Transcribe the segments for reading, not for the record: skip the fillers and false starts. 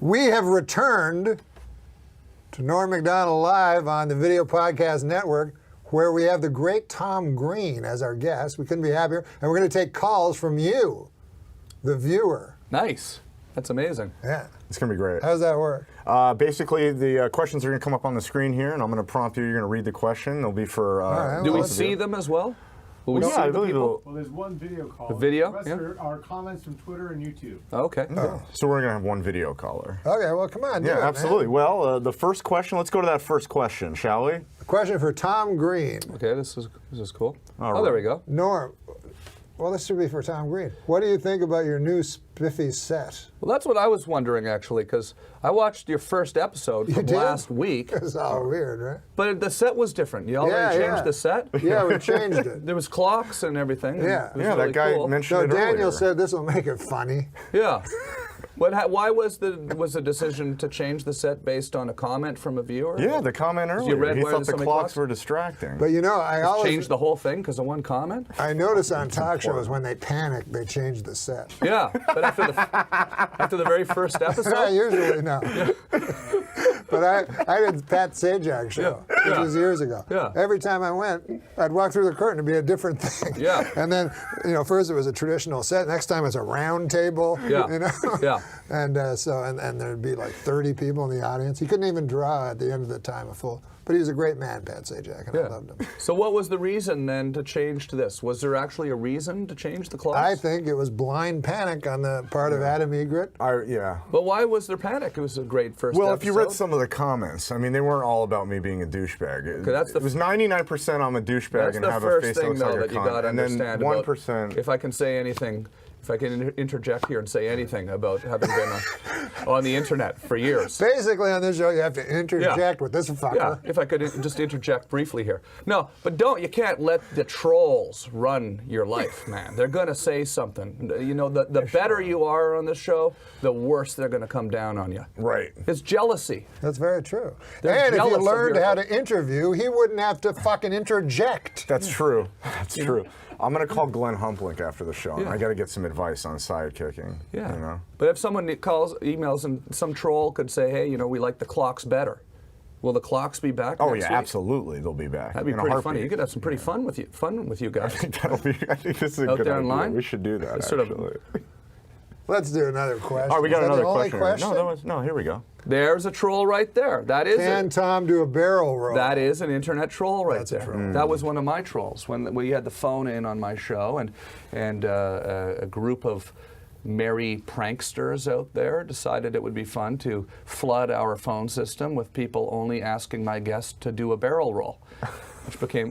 We have returned to Norm Macdonald Live on the Video Podcast Network, where we have the great Tom Green as our guest. We couldn't be happier. And we're going to take calls from you, the viewer. Nice. That's amazing. Yeah. It's going to be great. How does that work? Basically, the questions are going to come up on the screen here, and I'm going to prompt you. You're going to read the question. They'll be for... right, Do we see them as well? Will we see I the believe people? Well, there's one video call. The video? The rest are comments from Twitter and YouTube. Okay. So we're going to have one video caller. Okay, well, come on. Do Yeah, it, absolutely. Man. Well, the first question, let's go to that first question, shall we? A question for Tom Green. Okay, this is cool. All Oh, there right. we go. Norm, well, this should be for Tom Green. What do you think about your new spiffy set? Well, that's what I was wondering, actually, because I watched your first episode from did? last week, It's all weird, right? but the set was different. You already changed the set? Yeah, we changed it. There was clocks and everything. and Yeah. it was Yeah, really that guy cool. mentioned So it Daniel earlier. said this will make it funny. Yeah. Why was the decision to change the set based on a comment from a viewer? Yeah, the comment earlier. read He where thought so the many clocks clocks? were distracting. But you know, I always Changed the whole thing because of one comment? I notice on talk shows when they panic, they change the set. Yeah, but after the very first Not episode? usually, no. But I did Pat Sajak show, which was years ago. Yeah. Every time I went, I'd walk through the curtain, it'd be a different thing. Yeah. And then, first it was a traditional set. Next time it's a round table. Yeah. Yeah. And and there'd be like 30 people in the audience. He couldn't even draw at the end of the time a full. But he was a great man, Pat Sajak, and I loved him. So what was the reason then to change to this? Was there actually a reason to change the clocks? I think it was blind panic on the part of Adam Egret. Yeah. But why was there panic? It was a great first Well, episode. if you read some of the comments, I mean, they weren't all about me being a douchebag. It was 99% I'm a douchebag That's and the have a first face that thing, looks though, like a that you cunt. got to And then understand 1%. if I can say anything, if I can interject here and say anything about having been on the internet for years. Basically, on this show, you have to interject with this fucker. Yeah, if I could just interject briefly here. No, but you can't let the trolls run your life, man. They're going to say something. You know, the better you are on this show, the worse they're going to come down on you. Right. It's jealousy. That's very true. They're And if jealous you of learned your- how to interview, he wouldn't have to fucking interject. That's true. That's true. I'm going to call Glenn Humplink after the show. And Yeah. I got to get some advice on sidekicking. Yeah. You know? But if someone emails, and some troll could say, hey, we like the clocks better. Will the clocks be back Oh, next yeah, week? absolutely. They'll be back. That'd be in a pretty heartbeat. funny. You could have some pretty fun with you guys. I think this is a Out good there idea. online? We should do that, It's sort of- actually. Let's do another question. All right, we got Is that another the only question. No, here we go. There's a troll right there. That is Can Tom do a barrel roll? That is an internet troll right That's a there. troll. That was one of my trolls when we had the phone in on my show, and a group of merry pranksters out there decided it would be fun to flood our phone system with people only asking my guests to do a barrel roll,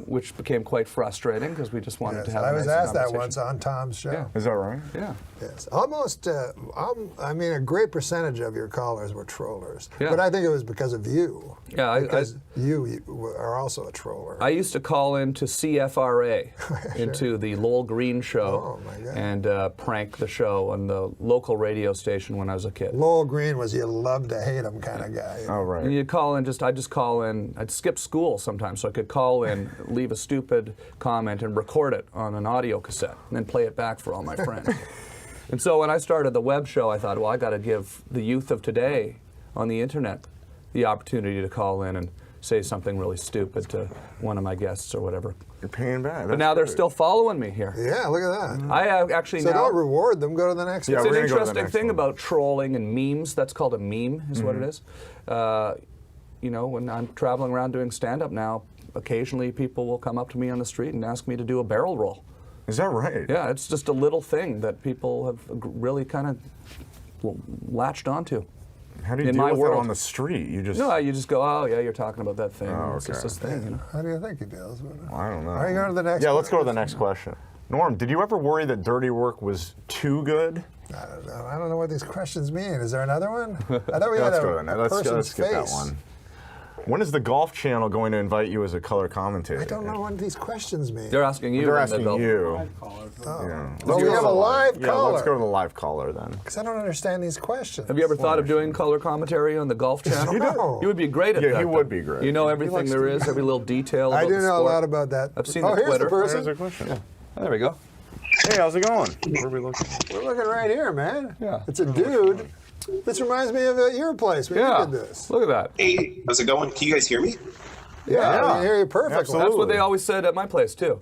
which became quite frustrating because we just wanted to have. I a was nice asked that conversation. once on Tom's show. Yeah. Is that right? Yeah. Yes, almost. I mean, a great percentage of your callers were trollers, Yeah. but I think it was because of you. Yeah, because you are also a troller. I used to call into CFRA, into the Lowell Green show, Oh, my God. and prank the show on the local radio station when I was a kid. Lowell Green was you love to hate him kind of guy. Oh, right. And you'd call in, I'd just call in, I'd skip school sometimes, so I could call in, leave a stupid comment, and record it on an audio cassette, and then play it back for all my friends. And so when I started the web show, I thought, well, I got to give the youth of today on the internet the opportunity to call in and say something really stupid to one of my guests or whatever. You're paying back. But now they're still following me here. Yeah, look at that. I actually So now... don't reward them. Go to the next Yeah, one. It's we're an gonna go to the interesting next thing one. about trolling and memes. That's called a meme, is what it is. When I'm traveling around doing stand-up now, occasionally people will come up to me on the street and ask me to do a barrel roll. Is that right? Yeah, it's just a little thing that people have really kind of latched onto. How do you In deal my with it world. on the street? You just... No, you just go, oh yeah, you're talking about that thing. Oh, It's just okay. this thing, you know. How do you think he deals with it? I don't know. Are you going to the next Yeah, one? let's go to the next question. Norm, did you ever worry that dirty work was too good? I don't know. I don't know what these questions mean. Is there another one? I thought we had Let's a go to that. person's Let's get that face. one. When is the Golf Channel going to invite you as a color commentator? I don't know what these questions mean. They're asking you. They're Ron asking Neville. you. Live caller. Yeah. Well, we Let's have go a to the live Yeah, caller. let's go to the live caller then. Because I don't understand these questions. Have you ever thought of doing color commentary on the Golf Channel? No. You would be great at that. Yeah, he though. would be great. You know everything likes there to- is, every little detail. I about do the know a sport. lot about that. I've seen oh, the here's Twitter. the person. There's a question. Oh, there we go. Hey, how's it going? Where are we looking? We're looking right here, man. Yeah. It's a dude. This reminds me of your place when you did this. Look at that. Hey, how's it going? Can you guys hear me? Yeah, I can hear you perfectly. Absolutely. That's what they always said at my place too.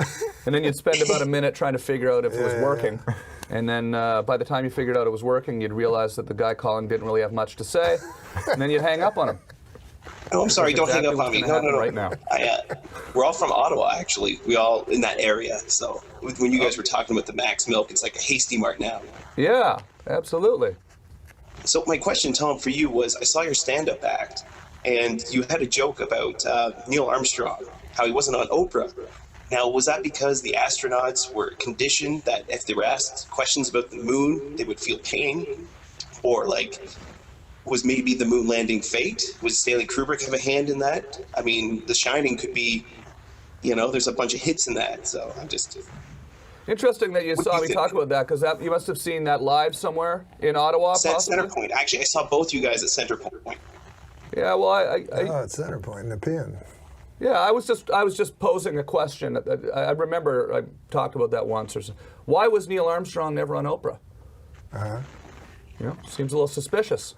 And then you'd spend about a minute trying to figure out if it was working. And then by the time you figured out it was working, you'd realize that the guy calling didn't really have much to say. And then you'd hang up on him. Oh, I'm sorry. Don't hang up on me. No. Right now. We're all from Ottawa, actually. We all in that area. So when you guys were talking about the Max Milk, it's like a Hasty Mart now. Yeah, absolutely. So my question, Tom, for you was, I saw your stand-up act, and you had a joke about Neil Armstrong, how he wasn't on Oprah. Now, was that because the astronauts were conditioned that if they were asked questions about the moon, they would feel pain? Or, like, was maybe the moon landing fate? Was Stanley Kubrick have a hand in that? I mean, The Shining could be, there's a bunch of hits in that, so I'm just... Interesting that you saw me talk about that, because you must have seen that live somewhere in Ottawa, possibly? Centerpoint. Actually, I saw both you guys at Centerpoint. Yeah, well, at Centerpoint in the pin. Yeah, I was just posing a question. I remember I talked about that once. Why was Neil Armstrong never on Oprah? Seems a little suspicious.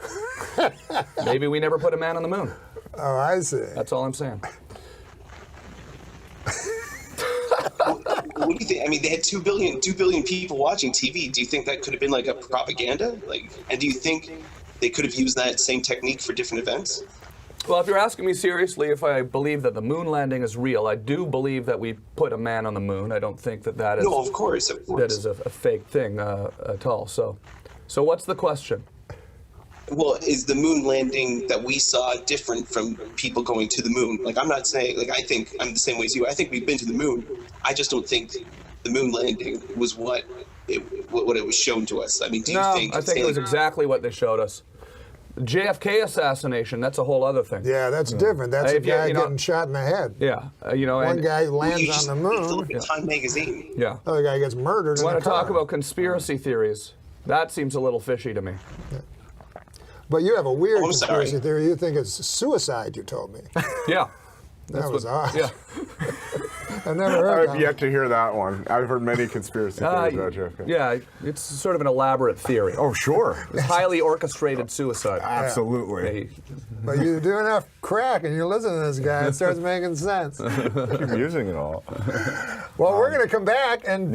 Maybe we never put a man on the moon. Oh, I see. That's all I'm saying. What do you think? I mean, they had 2 billion people watching TV. Do you think that could have been like a propaganda? And do you think they could have used that same technique for different events? Well, if you're asking me seriously if I believe that the moon landing is real, I do believe that we put a man on the moon. I don't think that is... No, of course. That is a fake thing at all. So what's the question? Well, is the moon landing that we saw different from people going to the moon? Like, I'm not saying, I think I'm the same way as you. I think we've been to the moon. I just don't think the moon landing was what it was shown to us. I mean, do you think... I think it was exactly what they showed us. JFK assassination, that's a whole other thing. Yeah, that's different. That's a guy getting shot in the head. Yeah, One guy lands on the moon. Time magazine. Yeah. Other guy gets murdered in You the want to car. talk about conspiracy theories? That seems a little fishy to me. Yeah. But you have a weird conspiracy sorry. theory. You think it's suicide, you told me. Yeah. That was odd. Yeah. I've never heard that. I've yet to hear that one. I've heard many conspiracy theories about JFK. Yeah, it's sort of an elaborate theory. Oh, sure. It's highly orchestrated suicide. Absolutely. But you do enough crack and you listen to this guy, it starts making sense. Keep using it all. Well, we're going to come back and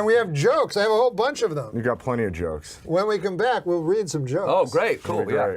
we have jokes. I have a whole bunch of them. You got plenty of jokes. When we come back, we'll read some jokes. Oh, great. Cool. Great. Yeah.